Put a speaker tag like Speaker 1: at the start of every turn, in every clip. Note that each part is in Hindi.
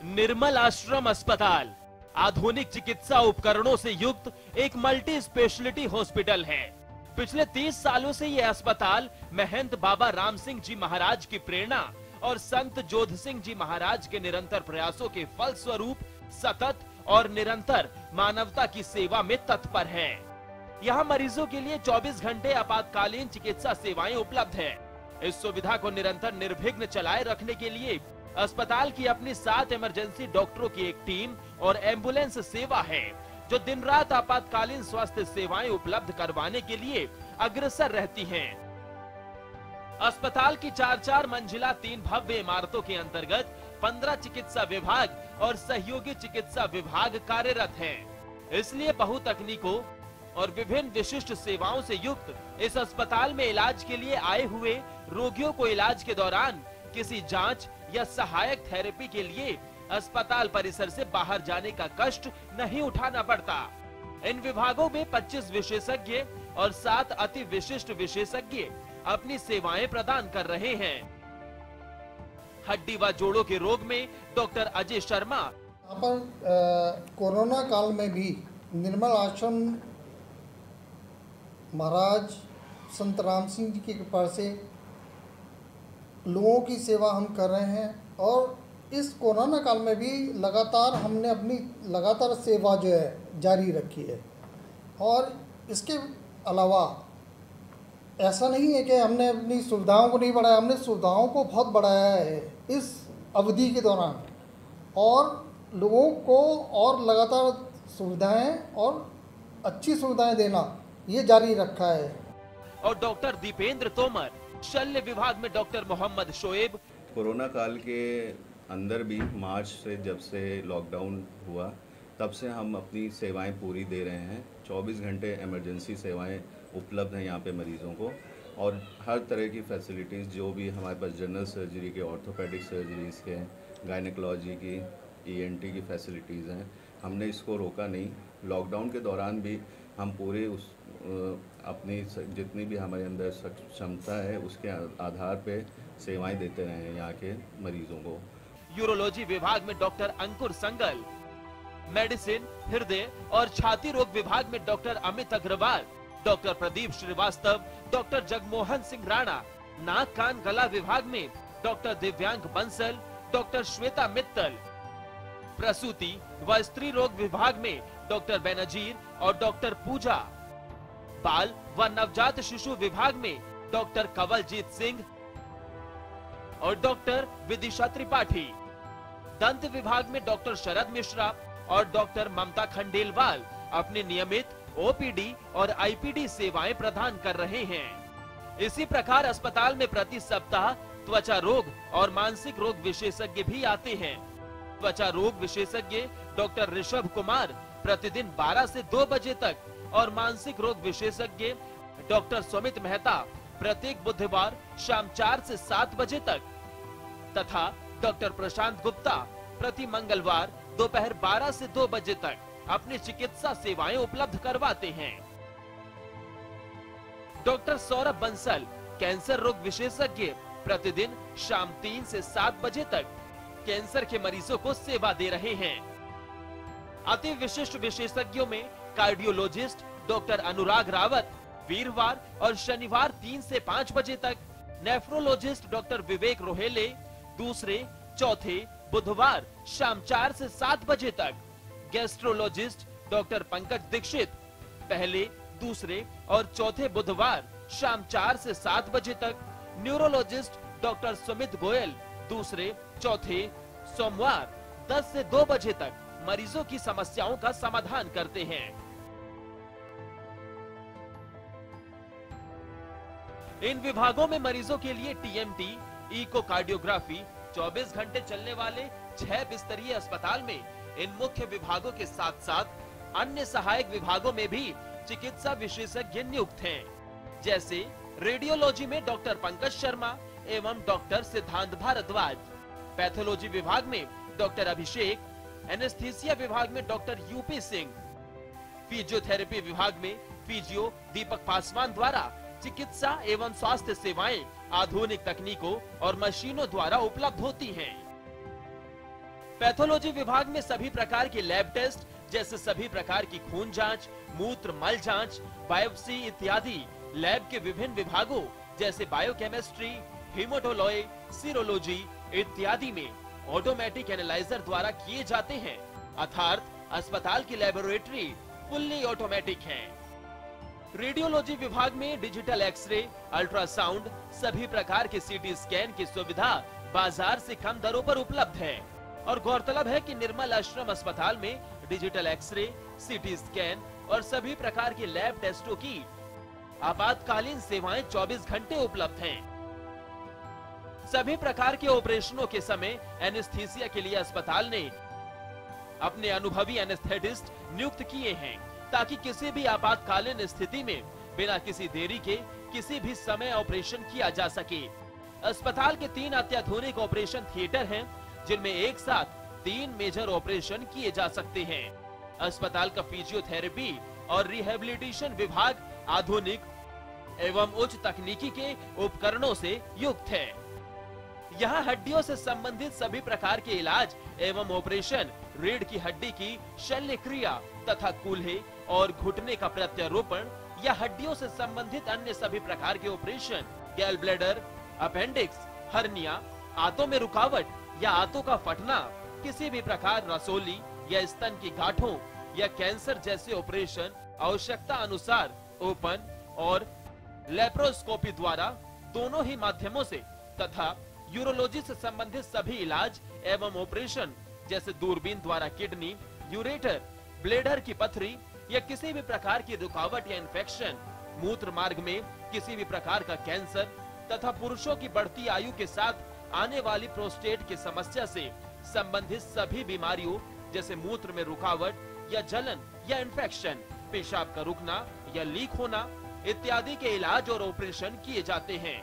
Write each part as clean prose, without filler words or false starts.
Speaker 1: निर्मल आश्रम अस्पताल आधुनिक चिकित्सा उपकरणों से युक्त एक मल्टी स्पेशलिटी हॉस्पिटल है। पिछले 30 सालों से यह अस्पताल महंत बाबा राम सिंह जी महाराज की प्रेरणा और संत जोध सिंह जी महाराज के निरंतर प्रयासों के फलस्वरूप सतत और निरंतर मानवता की सेवा में तत्पर है। यहाँ मरीजों के लिए 24 घंटे आपातकालीन चिकित्सा सेवाएं उपलब्ध है। इस सुविधा को निरंतर निर्विघ्न चलाए रखने के लिए अस्पताल की अपनी 7 इमरजेंसी डॉक्टरों की एक टीम और एम्बुलेंस सेवा है, जो दिन रात आपातकालीन स्वास्थ्य सेवाएं उपलब्ध करवाने के लिए अग्रसर रहती हैं। अस्पताल की 4-4 मंजिला 3 भव्य इमारतों के अंतर्गत 15 चिकित्सा विभाग और सहयोगी चिकित्सा विभाग कार्यरत हैं। इसलिए बहुतकनीकों और विभिन्न विशिष्ट सेवाओं से युक्त इस अस्पताल में इलाज के लिए आए हुए रोगियों को इलाज के दौरान किसी जांच या सहायक थेरेपी के लिए अस्पताल परिसर से बाहर जाने का कष्ट नहीं उठाना पड़ता। इन विभागों में 25 विशेषज्ञ और 7 अति विशिष्ट विशेषज्ञ अपनी सेवाएं प्रदान कर रहे हैं। हड्डी व जोड़ों के रोग में डॉक्टर अजय शर्मा।
Speaker 2: यहाँ पर कोरोना काल में भी निर्मल आश्रम महाराज संत राम सिंह जी की कृपा से लोगों की सेवा हम कर रहे हैं और इस कोरोना काल में भी लगातार हमने अपनी लगातार सेवा जो है जारी रखी है। और इसके अलावा ऐसा नहीं है कि हमने अपनी सुविधाओं को नहीं बढ़ाया, हमने सुविधाओं को बहुत बढ़ाया है इस अवधि के दौरान और लोगों को और लगातार सुविधाएं और अच्छी सुविधाएं देना ये जारी रखा है।
Speaker 1: और डॉक्टर दीपेंद्र तोमर, शल्य विभाग में डॉक्टर मोहम्मद शोएब।
Speaker 3: कोरोना काल के अंदर भी मार्च से जब से लॉकडाउन हुआ तब से हम अपनी सेवाएं पूरी दे रहे हैं। 24 घंटे इमरजेंसी सेवाएं उपलब्ध हैं यहाँ पे मरीज़ों को और हर तरह की फैसिलिटीज़ जो भी हमारे पास जनरल सर्जरी के, ऑर्थोपेडिक सर्जरीज़ के, गायनेकोलॉजी की, ईएनटी की फैसिलिटीज़ हैं। हमने इसको रोका नहीं। लॉकडाउन के दौरान भी हम पूरे उस अपनी जितनी भी हमारे अंदर क्षमता है उसके आधार पे सेवाएं देते रहे हैं यहाँ के मरीजों को।
Speaker 1: यूरोलॉजी विभाग में डॉक्टर अंकुर संगल, मेडिसिन, हृदय और छाती रोग विभाग में doctor Amit Agarwal, doctor Pradeep Shrivastava, doctor Jagmohan Singh Rana, नाक कान गला विभाग में डॉक्टर दिव्यांग बंसल, डॉक्टर श्वेता मित्तल, प्रसूति व स्त्री रोग विभाग में डॉक्टर बेनजीर और डॉक्टर पूजा, बाल व नवजात शिशु विभाग में डॉक्टर कंवलजीत सिंह और डॉक्टर विदिशा त्रिपाठी, दंत विभाग में डॉक्टर शरद मिश्रा और डॉक्टर ममता खंडेलवाल अपनी नियमित ओपीडी और आईपीडी सेवाएं प्रदान कर रहे हैं। इसी प्रकार अस्पताल में प्रति सप्ताह त्वचा रोग और मानसिक रोग विशेषज्ञ भी आते हैं। त्वचा रोग विशेषज्ञ डॉक्टर ऋषभ कुमार प्रतिदिन 12 से 2 बजे तक और मानसिक रोग विशेषज्ञ डॉक्टर सुमित मेहता प्रत्येक बुधवार शाम 4 से 7 बजे तक तथा डॉक्टर प्रशांत गुप्ता प्रति मंगलवार दोपहर 12 से 2 बजे तक अपनी चिकित्सा सेवाएं उपलब्ध करवाते हैं। डॉक्टर सौरभ बंसल कैंसर रोग विशेषज्ञ प्रतिदिन शाम 3 से 7 बजे तक कैंसर के मरीजों को सेवा दे रहे हैं। अति विशिष्ट विशेषज्ञों में कार्डियोलॉजिस्ट डॉक्टर अनुराग रावत वीरवार और शनिवार 3 से 5 बजे तक, नेफ्रोलॉजिस्ट डॉक्टर विवेक रोहेले दूसरे, चौथे बुधवार शाम 4 से 7 बजे तक, गैस्ट्रोलॉजिस्ट डॉक्टर पंकज दीक्षित पहले, दूसरे और चौथे बुधवार शाम 4 से 7 बजे तक, न्यूरोलॉजिस्ट डॉक्टर सुमित गोयल दूसरे, चौथे सोमवार 10 से 2 बजे तक मरीजों की समस्याओं का समाधान करते हैं। इन विभागों में मरीजों के लिए टीएमटी, इकोकार्डियोग्राफी 24 घंटे चलने वाले 6 बिस्तरीय अस्पताल में इन मुख्य विभागों के साथ साथ अन्य सहायक विभागों में भी चिकित्सा विशेषज्ञ नियुक्त हैं, जैसे रेडियोलॉजी में डॉक्टर पंकज शर्मा एवं डॉक्टर सिद्धांत भारद्वाज, पैथोलॉजी विभाग में डॉक्टर अभिषेक, एनेस्थीसिया विभाग में डॉक्टर यूपी सिंह, फिजियोथेरेपी विभाग में फिजियो दीपक पासवान द्वारा चिकित्सा एवं स्वास्थ्य सेवाएं आधुनिक तकनीकों और मशीनों द्वारा उपलब्ध होती हैं। पैथोलॉजी विभाग में सभी प्रकार के लैब टेस्ट जैसे सभी प्रकार की खून जांच, मूत्र मल जांच, बायोप्सी इत्यादि लैब के विभिन्न विभागों जैसे बायोकेमिस्ट्री, हेमाटोलॉजी, सीरोलॉजी इत्यादि में ऑटोमेटिक एनालाइजर द्वारा किए जाते हैं, अर्थात अस्पताल की लेबोरेटरी फुल्ली ऑटोमेटिक है। रेडियोलॉजी विभाग में डिजिटल एक्सरे, अल्ट्रासाउंड, सभी प्रकार के सीटी स्कैन की सुविधा बाजार से कम दरों पर उपलब्ध है। और गौरतलब है कि निर्मल आश्रम अस्पताल में डिजिटल एक्सरे, सीटी स्कैन और सभी प्रकार के लैब टेस्टों की आपातकालीन सेवाएं 24 घंटे उपलब्ध हैं। सभी प्रकार के ऑपरेशनों के समय एनेस्थीसिया के लिए अस्पताल ने अपने अनुभवी एनेस्थेटिस्ट नियुक्त किए हैं, ताकि किसी भी आपातकालीन स्थिति में बिना किसी देरी के किसी भी समय ऑपरेशन किया जा सके। अस्पताल के 3 अत्याधुनिक ऑपरेशन थिएटर हैं, जिनमें एक साथ 3 मेजर ऑपरेशन किए जा सकते हैं। अस्पताल का फिजियोथेरेपी और रिहेबिलिटेशन विभाग आधुनिक एवं उच्च तकनीकी के उपकरणों से युक्त है। यहाँ हड्डियों से संबंधित सभी प्रकार के इलाज एवं ऑपरेशन, रीढ़ की हड्डी की शल्य क्रिया तथा कूल्हे और घुटने का प्रत्यारोपण या हड्डियों से संबंधित अन्य सभी प्रकार के ऑपरेशन, गैल ब्लैडर, अपेंडिक्स, हर्निया, आंतों में रुकावट या आंतों का फटना, किसी भी प्रकार रसोली या स्तन की गांठों या कैंसर जैसे ऑपरेशन आवश्यकता अनुसार ओपन और लेप्रोस्कोपी द्वारा दोनों ही माध्यमों से तथा यूरोलॉजी से संबंधित सभी इलाज एवं ऑपरेशन जैसे दूरबीन द्वारा किडनी, यूरेटर, ब्लेडर की पथरी या किसी भी प्रकार की रुकावट या इन्फेक्शन, मूत्र मार्ग में किसी भी प्रकार का कैंसर तथा पुरुषों की बढ़ती आयु के साथ आने वाली प्रोस्टेट की समस्या से संबंधित सभी बीमारियों जैसे मूत्र में रुकावट या जलन या इन्फेक्शन, पेशाब का रुकना या लीक होना इत्यादि के इलाज और ऑपरेशन किए जाते हैं।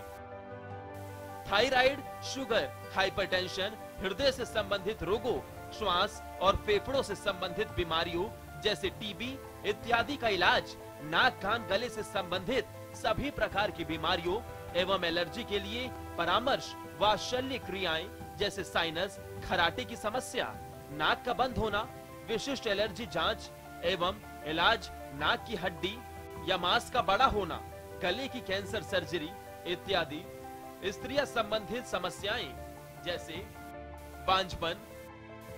Speaker 1: थायराइड, शुगर, हाइपरटेंशन, हृदय से संबंधित रोगों, श्वास और फेफड़ों से संबंधित बीमारियों जैसे टीबी इत्यादि का इलाज, नाक कान गले से संबंधित सभी प्रकार की बीमारियों एवं एलर्जी के लिए परामर्श व शल्य क्रियाएं जैसे साइनस, खराटे की समस्या, नाक का बंद होना, विशिष्ट एलर्जी जांच एवं इलाज, नाक की हड्डी या मांस का बड़ा होना, गले की कैंसर सर्जरी इत्यादि, स्त्रियां संबंधित समस्याएं जैसे बांझपन,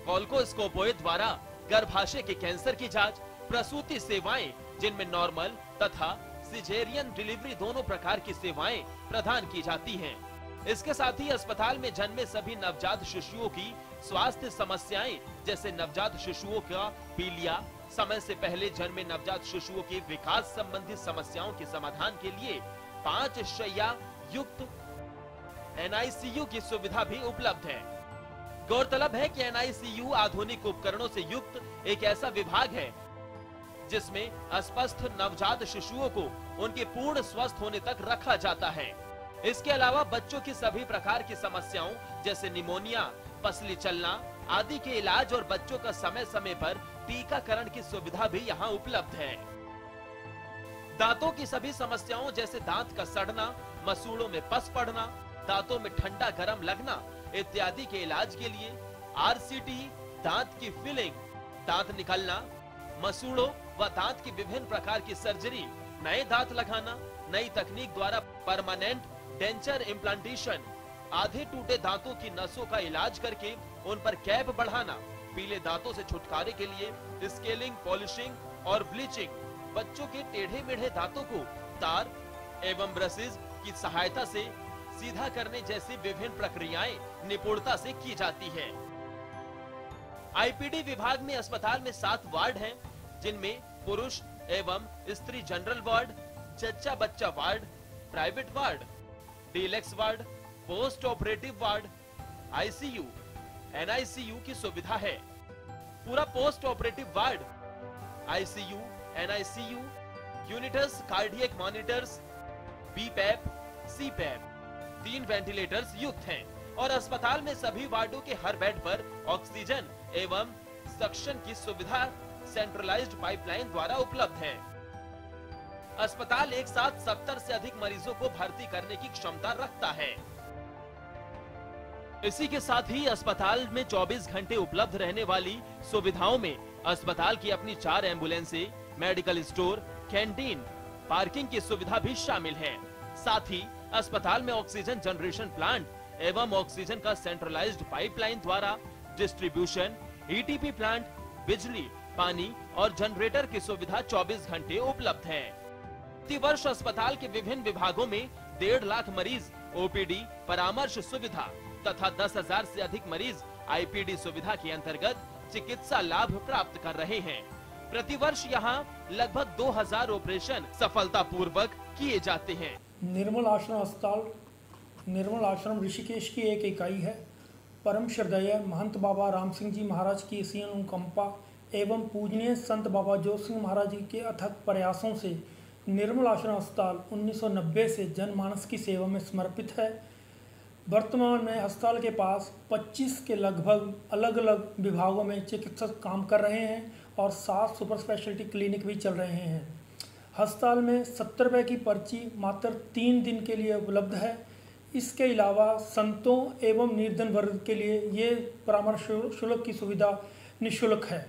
Speaker 1: कोल्कोस्कोपी द्वारा गर्भाशय के कैंसर की जांच, प्रसूति सेवाएं जिनमें नॉर्मल तथा सिजेरियन डिलीवरी दोनों प्रकार की सेवाएं प्रदान की जाती हैं। इसके साथ ही अस्पताल में जन्मे सभी नवजात शिशुओं की स्वास्थ्य समस्याएं जैसे नवजात शिशुओं का पीलिया, समय से पहले जन्मे नवजात शिशुओं की विकास संबंधी समस्याओं के समाधान के लिए 5 शैय्या युक्त NICU की सुविधा भी उपलब्ध है। गौरतलब है कि NICU आधुनिक उपकरणों से युक्त एक ऐसा विभाग है जिसमें अस्वस्थ नवजात शिशुओं को उनके पूर्ण स्वस्थ होने तक रखा जाता है। इसके अलावा बच्चों की सभी प्रकार की समस्याओं जैसे निमोनिया, पसली चलना आदि के इलाज और बच्चों का समय समय पर टीकाकरण की सुविधा भी यहाँ उपलब्ध है। दांतों की सभी समस्याओं जैसे दांत का सड़ना, मसूड़ों में पस पड़ना, दांतों में ठंडा गरम लगना इत्यादि के इलाज के लिए RCT, दांत की फिलिंग, दांत निकलना, मसूड़ों व दांत की विभिन्न प्रकार की सर्जरी, नए दांत लगाना, नई तकनीक द्वारा परमानेंट डेंचर इम्प्लांटेशन, आधे टूटे दांतों की नसों का इलाज करके उन पर कैप बढ़ाना, पीले दांतों से छुटकारे के लिए स्केलिंग, पॉलिशिंग और ब्लीचिंग, बच्चों के टेढ़े मेढ़े दांतों को तार एवं ब्रशेज की सहायता से सीधा करने जैसी विभिन्न प्रक्रियाएं निपुणता से की जाती है। IPD विभाग में अस्पताल में 7 वार्ड हैं, जिनमें पुरुष एवं स्त्री जनरल वार्ड, जच्चा बच्चा ward, private ward, deluxe ward, post operative ward, ICU, NICU की सुविधा है। पूरा post operative ward ICU, NICU, units cardiac monitors, BPAP, CPAP, 3 ventilators युक्त हैं और अस्पताल में सभी वार्डों के हर बेड पर ऑक्सीजन एवं सक्शन की सुविधा सेंट्रलाइज्ड पाइपलाइन द्वारा उपलब्ध है। अस्पताल एक साथ 70 से अधिक मरीजों को भर्ती करने की क्षमता रखता है। इसी के साथ ही अस्पताल में 24 घंटे उपलब्ध रहने वाली सुविधाओं में अस्पताल की अपनी 4 एम्बुलेंसें, मेडिकल स्टोर, कैंटीन, पार्किंग की सुविधा भी शामिल है। साथ ही अस्पताल में ऑक्सीजन जनरेशन प्लांट एवं ऑक्सीजन का सेंट्रलाइज्ड पाइपलाइन द्वारा डिस्ट्रीब्यूशन, ईटीपी प्लांट, बिजली, पानी और जनरेटर की सुविधा 24 घंटे उपलब्ध है। प्रतिवर्ष अस्पताल के विभिन्न विभागों में 1.5 लाख मरीज ओपीडी, परामर्श सुविधा तथा 10,000 से अधिक मरीज आईपीडी सुविधा के अंतर्गत चिकित्सा लाभ प्राप्त कर रहे हैं। प्रतिवर्ष यहां लगभग 2000 ऑपरेशन सफलतापूर्वक किए जाते हैं।
Speaker 4: निर्मल आश्रम अस्पताल निर्मल आश्रम ऋषिकेश की एक इकाई है। परम श्रद्धेय महंत बाबा राम सिंह जी महाराज की असीम अनुकंपा एवं पूजनीय संत बाबा जोत सिंह महाराज जी के अथक प्रयासों से निर्मल आश्रम अस्पताल 1990 से जनमानस की सेवा में समर्पित है। वर्तमान में अस्पताल के पास 25 के लगभग अलग अलग विभागों में चिकित्सक काम कर रहे हैं और 7 सुपर स्पेशलिटी क्लिनिक भी चल रहे हैं। अस्पताल में 70 रुपये की पर्ची मात्र 3 दिन के लिए उपलब्ध है। इसके अलावा संतों एवं निर्धन वर्ग के लिए ये परामर्श शुल्क की सुविधा निःशुल्क है।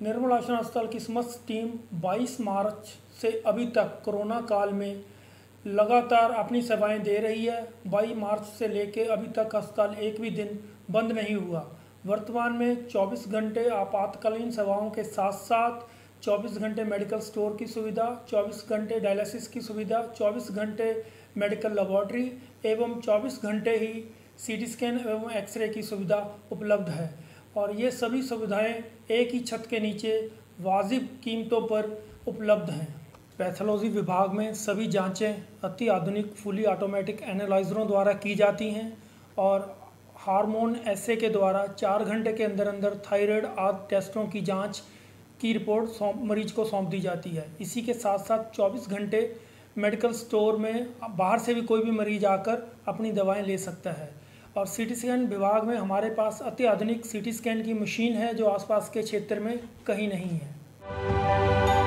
Speaker 4: निर्मल आश्रम अस्पताल की समस्त टीम 22 मार्च से अभी तक कोरोना काल में लगातार अपनी सेवाएं दे रही है। 22 मार्च से लेकर अभी तक अस्पताल एक भी दिन बंद नहीं हुआ। वर्तमान में 24 घंटे आपातकालीन सेवाओं के साथ साथ 24 घंटे मेडिकल स्टोर की सुविधा, 24 घंटे डायलिसिस की सुविधा, 24 घंटे मेडिकल लेबॉर्ट्री एवं 24 घंटे ही सीटी स्कैन एवं एक्सरे की सुविधा उपलब्ध है। और ये सभी सुविधाएं एक ही छत के नीचे वाजिब कीमतों पर उपलब्ध हैं। पैथोलॉजी विभाग में सभी जांचें अति आधुनिक फुली ऑटोमेटिक एनालाइजरों द्वारा की जाती हैं और हार्मोन एसे के द्वारा 4 घंटे के अंदर अंदर थायराइड आदि टेस्टों की जांच की रिपोर्ट मरीज को सौंप दी जाती है। इसी के साथ साथ 24 घंटे मेडिकल स्टोर में बाहर से भी कोई भी मरीज आकर अपनी दवाएं ले सकता है। और सीटी स्कैन विभाग में हमारे पास अति आधुनिक सीटी स्कैन की मशीन है जो आसपास के क्षेत्र में कहीं नहीं है।